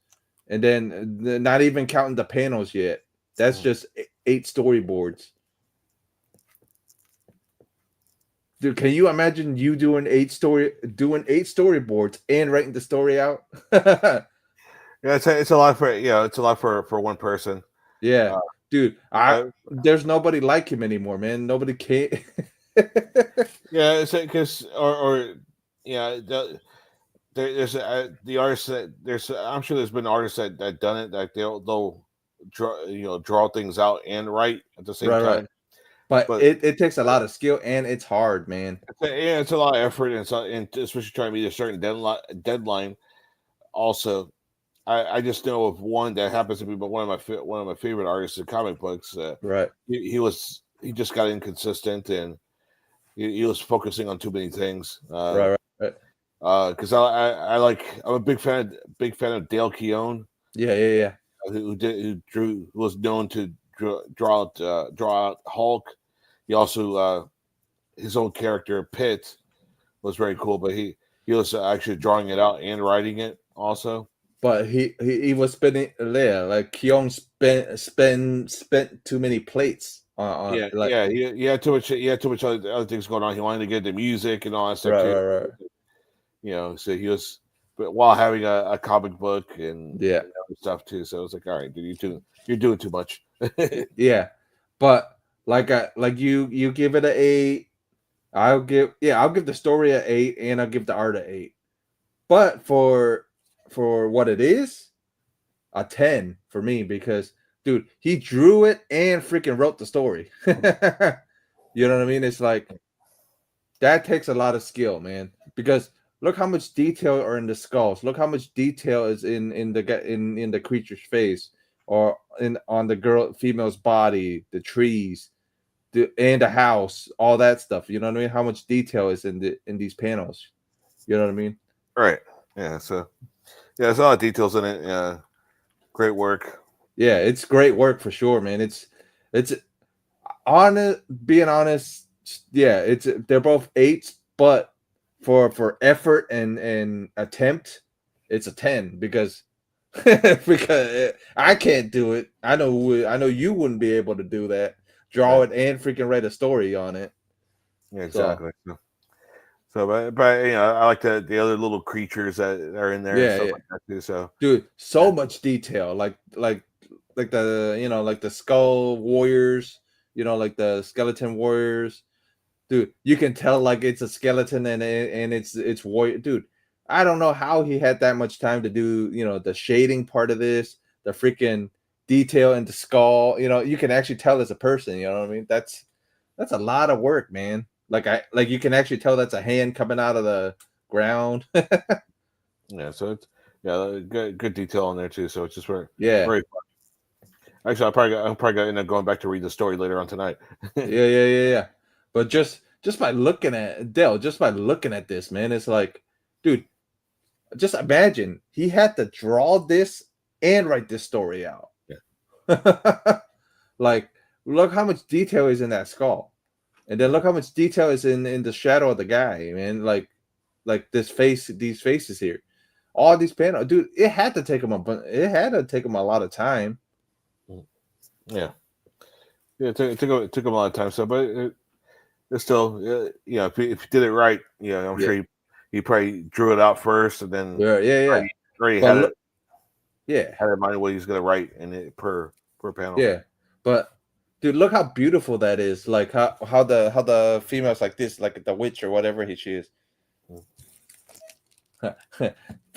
And then not even counting the panels yet. That's Mm. just 8 storyboards. Dude, can you imagine you doing 8 storyboards and writing the story out? Yeah, it's a lot for it's a lot for one person. Yeah. Uh, Dude, I uh, there's nobody like him anymore, man. Nobody can. yeah, it's because or yeah, there's the artists that there's I'm sure there's been artists that done it that they'll draw things out and write at the same Right. time. But But it takes a lot of skill and it's hard, man. yeah, it's a lot of effort and especially trying to meet a certain deadline. Also, I just know of one that happens to be one of my favorite artists in comic books. Right. He just got inconsistent and he was focusing on too many things. Right. Because I'm a big fan of Dale Keown, Yeah. who was known to draw out Hulk. He also his own character Pitt was very cool, but he was actually drawing it out and writing it also. But he was spending there like Keon spent too many plates on Yeah, like yeah, he had too much. He had too much other things going on. He wanted to get into music and all that stuff too. right. So he was, but while having a comic book Yeah. and other stuff too. So I was like, all right, dude, you're doing too much. Yeah. But like you give it an 8. I'll give the story an 8 and I'll give the art an 8. But for what it is, a 10 for me because dude, he drew it and freaking wrote the story. You know what I mean? It's like that takes a lot of skill, man. Because look how much detail are in the skulls. Look how much detail is in the creature's face or in on the female's body, the trees, and the house, all that stuff. You know what I mean? How much detail is in these panels. You know what I mean? Right. Yeah. So there's a lot of details in it. Yeah. Great work. Yeah, it's great work for sure, man. It's honest being honest, yeah, they're both 8s, but for effort and attempt, it's a 10 because because I can't do it. I know you wouldn't be able to do that. Draw Right. it and freaking write a story on it. Yeah. So Exactly. So, but I like the other little creatures that are in there and stuff yeah. like that too. So, Dude, yeah. so much detail. Like the like the skull warriors, like the skeleton warriors. Dude, you can tell like it's a skeleton and it's warrior. Dude, I don't know how he had that much time to do, the shading part of this, the freaking detail in the skull. You can actually tell it's a person, you know what I mean? That's a lot of work, man. Like you can actually tell that's a hand coming out of the ground. Yeah. So it's good detail in there too. So it's just very Yeah. very fun. Actually, I'm probably gonna end up going back to read the story later on tonight. Yeah. But just by looking at Dell, just by looking at this, man, it's like, dude, just imagine he had to draw this and write this story out. Yeah. Like, look how much detail is in that skull, and then look how much detail is in the shadow of the guy, man. Like this face, these faces here, all these panels, dude. It had to take him a lot of time. Yeah. Yeah. It took him a lot of time. So, but it's still, if he did it right, I'm Yeah, sure he probably drew it out first, and then yeah. already But look, yeah. had in mind what he's gonna write in it per panel. Yeah, but dude, look how beautiful that is. Like how the females like this, like the witch or whatever she is.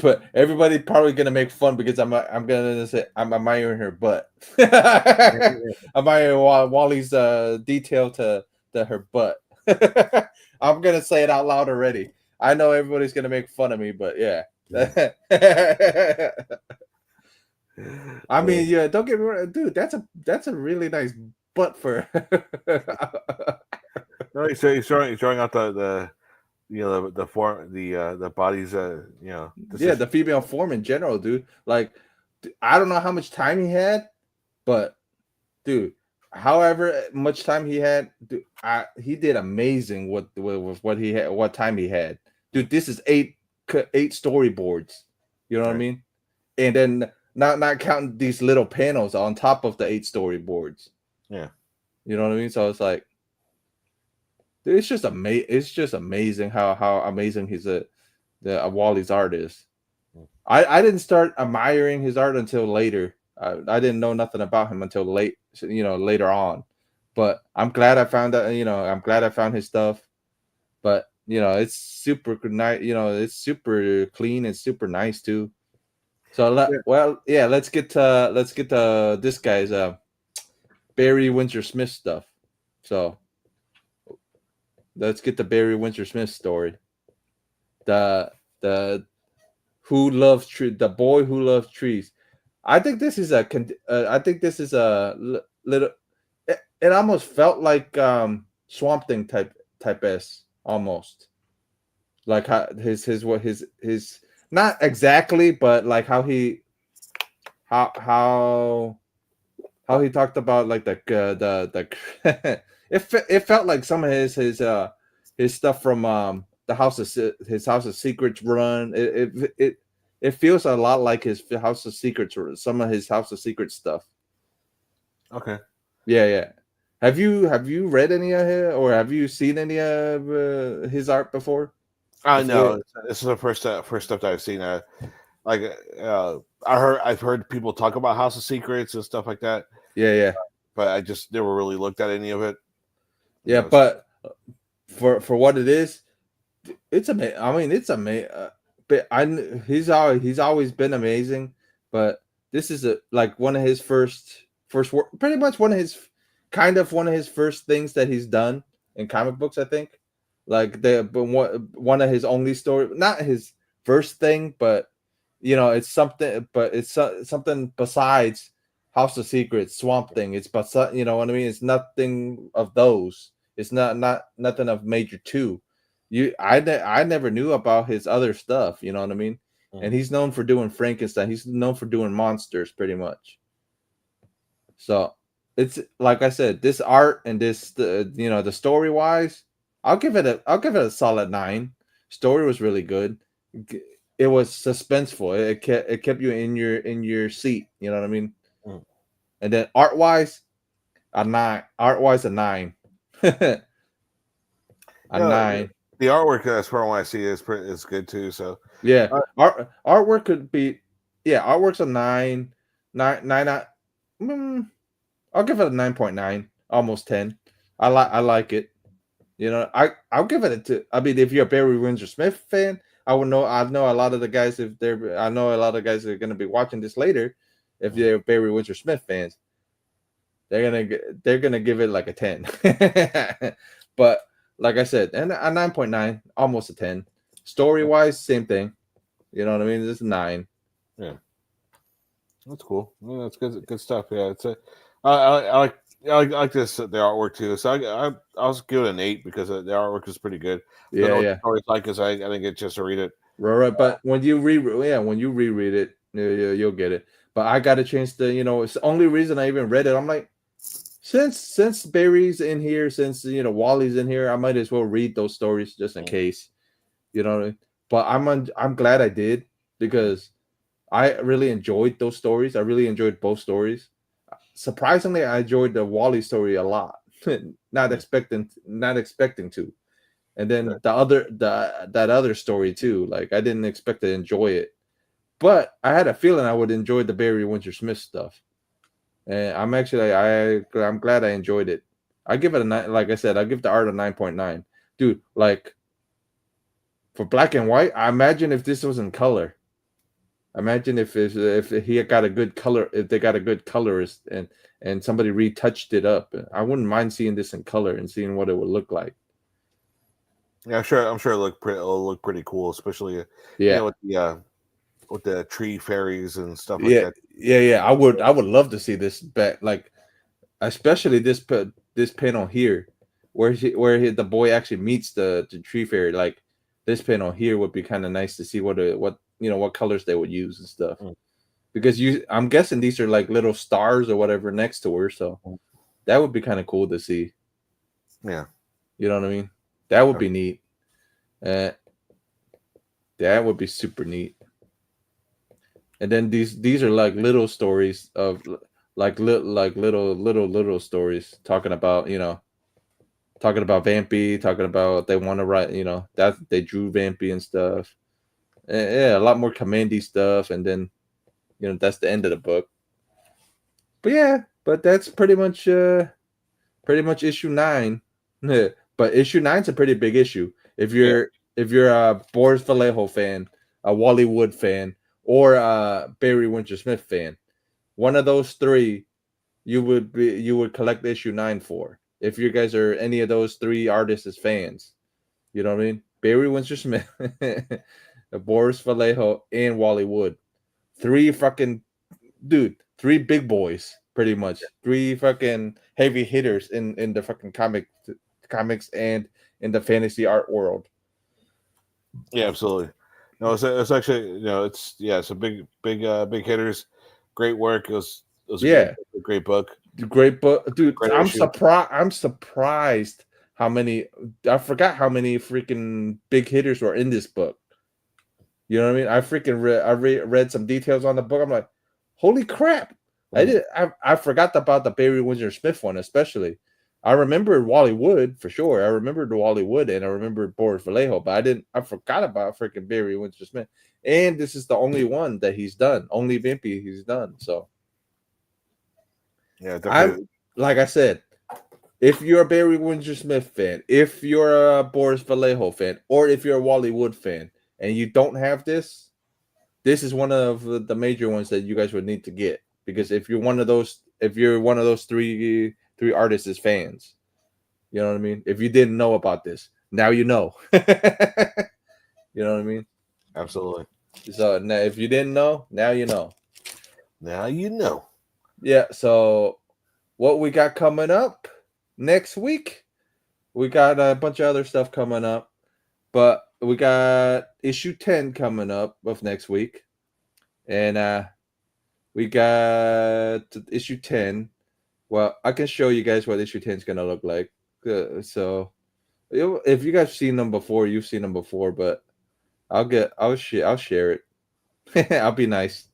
But everybody probably gonna make fun because I'm gonna say I'm admiring her butt. I'm admiring Wally's detail to her butt. I'm gonna say it out loud already. I know everybody's gonna make fun of me, but yeah. I mean, yeah, don't get me wrong, dude. That's a really nice butt for. No, he's showing out the form the bodies Yeah, decision. the female form in general, dude. Like, I don't know how much time he had, but dude, however much time he had, dude, he did amazing with what he had, what time he had, dude. This is eight storyboards. You know what I Right. mean? And then not counting these little panels on top of the 8 storyboards. Yeah. You know what I mean? So it's like, dude, it's just amazing. It's just amazing how amazing the Wally's art is. I didn't start admiring his art until later. I didn't know nothing about him until later on. But I'm glad I found that. I'm glad I found his stuff. But it's super nice. It's super clean and super nice too. So let's get to this guy's Barry Windsor Smith stuff. So let's get the Barry Windsor Smith story. The the boy who loves trees. I think this is a little. It almost felt like Swamp Thing type s almost like how his not exactly, but like how he talked about like the it felt like some of his his stuff from his House of Secrets run. It feels a lot like his House of Secrets or some of his House of Secrets stuff. Okay. Yeah, yeah. Have you read any of his or have you seen any of his art before? I Before? know this is the first stuff that I've seen. Like I've heard people talk about House of Secrets and stuff like that, Yeah, yeah, but I just never really looked at any of it. You yeah. know, But for what it is, it's amazing. I mean, it's amazing. But he's always been amazing. But this is like one of his first work, pretty much one of his first things that he's done in comic books. I think, like but one of his only story, not his first thing, but it's something. But it's something besides House of Secrets, Swamp Thing. It's but you know what I mean. It's nothing of those. It's not nothing of Major Two. I never knew about his other stuff, you know what I mean? And he's known for doing Frankenstein. He's known for doing monsters pretty much. So it's like I said, this art and the story wise, I'll give it a solid 9. Story was really good. It was suspenseful. It kept you in your seat, you know what I mean? Mm. And then art wise, a 9. Art wise, a 9. A yeah, 9. the artwork that's part of what I see is good too. So Yeah, uh, artwork could be, yeah, artwork's a 9, 9. I'll give it a 9.9, almost 10. I like it. I'll give it a two. I mean, if you're a Barry Windsor Smith fan, I know a lot of the guys if they're I know a lot of guys that are gonna be watching this later. If they're Barry Windsor Smith fans, they're gonna give it like a 10. But like I said, and a 9.9, almost a 10. Story wise, same thing. You know what I mean? It's a 9. yeah, that's cool. Yeah, that's good stuff. Yeah, it's a I like I like this the artwork too. So I'll just give it an 8 because the artwork is pretty good. Don't Yeah, know what the yeah. story's like because I didn't get a chance to read it. Right. But when you reread it, you'll get it. But I got a chance to, it's the only reason I even read it. I'm like, since Barry's in here, since Wally's in here, I might as well read those stories just in case. You know what I mean? But I'm glad I did because I really enjoyed those stories. I really enjoyed both stories. Surprisingly, I enjoyed the Wally story a lot. Not expecting to. And then that other story too. Like I didn't expect to enjoy it, but I had a feeling I would enjoy the Barry Windsor Smith stuff. And I'm glad I enjoyed it. I give it a 9. Like I said, I give the art a 9.9. Dude, like for black and white, I imagine if this was in color. Imagine if he got a good color, if they got a good colorist and somebody retouched it up. I wouldn't mind seeing this in color and seeing what it would look like. Yeah, I'm sure it'll look pretty cool, especially Yeah, with the tree fairies and stuff like yeah, that. yeah. I would love to see this back, like especially this panel here, the boy actually meets the tree fairy. Like this panel here would be kind of nice to see what colors they would use and stuff. Mm. Because I'm guessing these are like little stars or whatever next to her, so that would be kind of cool to see. Yeah. You know what I mean? That would be neat. Uh, that would be super neat. And then these are like little stories of like little stories talking about Vampy, talking about they want to write, that they drew Vampy and stuff. Yeah, a lot more commandy stuff, and then that's the end of the book. But yeah, but that's pretty much issue 9. But issue 9's a pretty big issue. Yeah. If you're a Boris Vallejo fan, a Wally Wood fan, or a Barry Windsor Smith fan, one of those three you would collect issue 9 for. If you guys are any of those three artists as fans, you know what I mean? Barry Windsor Smith, Boris Vallejo, and Wally Wood. Three fucking three big boys, pretty much. Three fucking heavy hitters in the fucking comics and in the fantasy art world. Yeah, absolutely. No, it's actually it's a big hitters. Great work. It was Yeah, a great book. great book, dude. Great I'm issue. surprised. I'm surprised I forgot how many freaking big hitters were in this book. You know what I mean? I freaking read some details on the book. I'm like, holy crap! I forgot about the Barry Windsor Smith one, especially. I remember Wally Wood for sure. I remembered Wally Wood and I remembered Boris Vallejo, but I forgot about freaking Barry Windsor Smith. And this is the only one that he's done, only Vampy he's done. So Yeah, I'm like I said, if you're a Barry Windsor Smith fan, if you're a Boris Vallejo fan, or if you're a Wally Wood fan, and you don't have this, this is one of the major ones that you guys would need to get, because if you're one of those three artists' fans, you know what I mean. If you didn't know about this, now you know. You know what I mean. Absolutely. So now, if you didn't know, now you know. Now you know. Yeah. So what we got coming up next week? We got a bunch of other stuff coming up, but we got issue 10 coming up of next week, and we got issue 10. Well, I can show you guys what issue 10 is gonna look like. So if you guys seen them before, you've seen them before, but I'll share it. I'll be nice.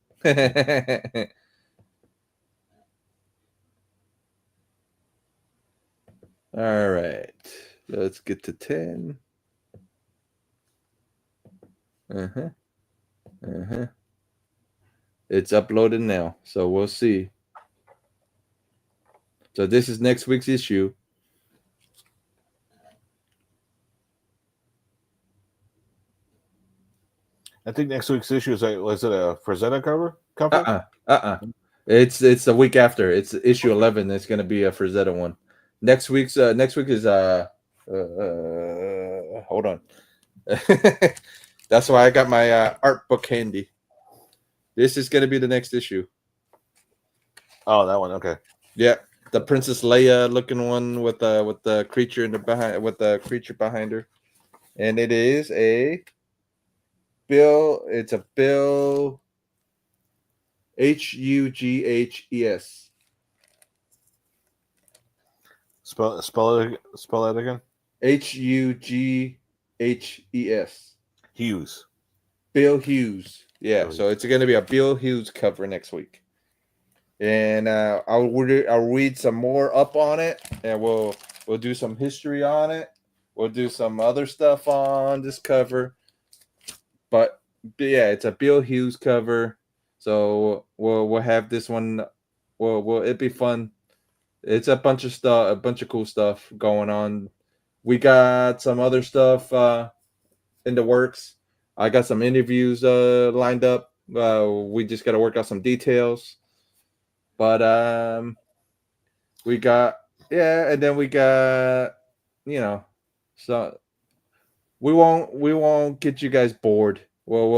All right, let's get to 10. It's uploaded now, so we'll see. So this is next week's issue. I think next week's issue was it a Frazetta cover? It's the week after. It's issue 11. It's gonna be a Frazetta one. Next week is hold on. That's why I got my art book handy. This is gonna be the next issue. Oh, that one. Okay. Yeah, the Princess Leia looking one with the creature in the behind with the creature behind her, and it is a Bill. It's a Bill Hughes. Spell it again. Hughes. Hughes. Bill Hughes. Yeah, Bill so it's going to be a Bill Hughes cover next week, and I'll read some more up on it, and we'll do some history on it. We'll do some other stuff on this cover, but yeah, it's a Bill Hughes cover, so we'll have this one. It'd be fun. It's a bunch of stuff, a bunch of cool stuff going on. We got some other stuff in the works. I got some interviews lined up. We just got to work out some details. But we got and then we got so we won't get you guys bored. We're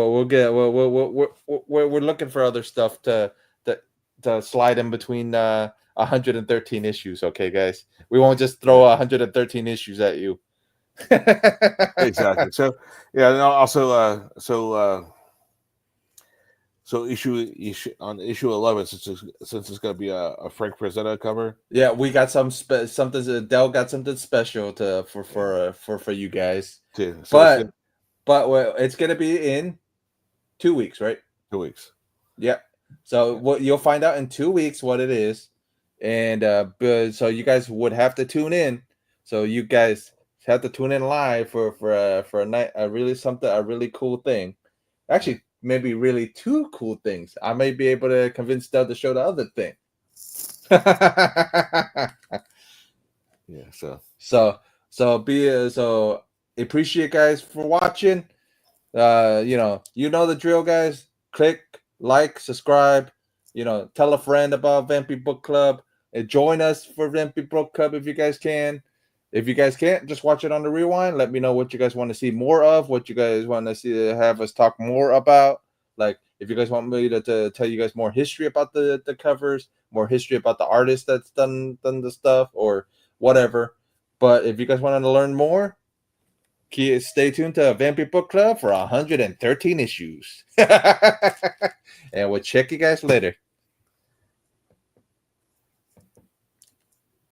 looking for other stuff to slide in between 113 issues. Okay, guys, we won't just throw 113 issues at you. Exactly. So yeah, and also so issue on issue 11, since it's going to be a Frank Frazetta cover. Yeah, we got something. Dell got something special for you guys. Too. So but it's gonna be in 2 weeks, right? 2 weeks. Yeah. So what you'll find out in 2 weeks what it is, and so you guys would have to tune in. So you guys have to tune in live for a night, a really cool thing. Actually, maybe really two cool things. I may be able to convince Dell to show the other thing. Yeah. So appreciate guys for watching. You know the drill, guys. Click, like, subscribe. Tell a friend about Vampy Book Club, and join us for Vampy Book Club if you guys can. If you guys can't, just watch it on the rewind. Let me know what you guys want to see more of, what you guys want to see have us talk more about. Like, if you guys want me to tell you guys more history about the covers, more history about the artist that's done the stuff, or whatever. But if you guys want to learn more, stay tuned to Vampy Book Club for 113 issues. And we'll check you guys later.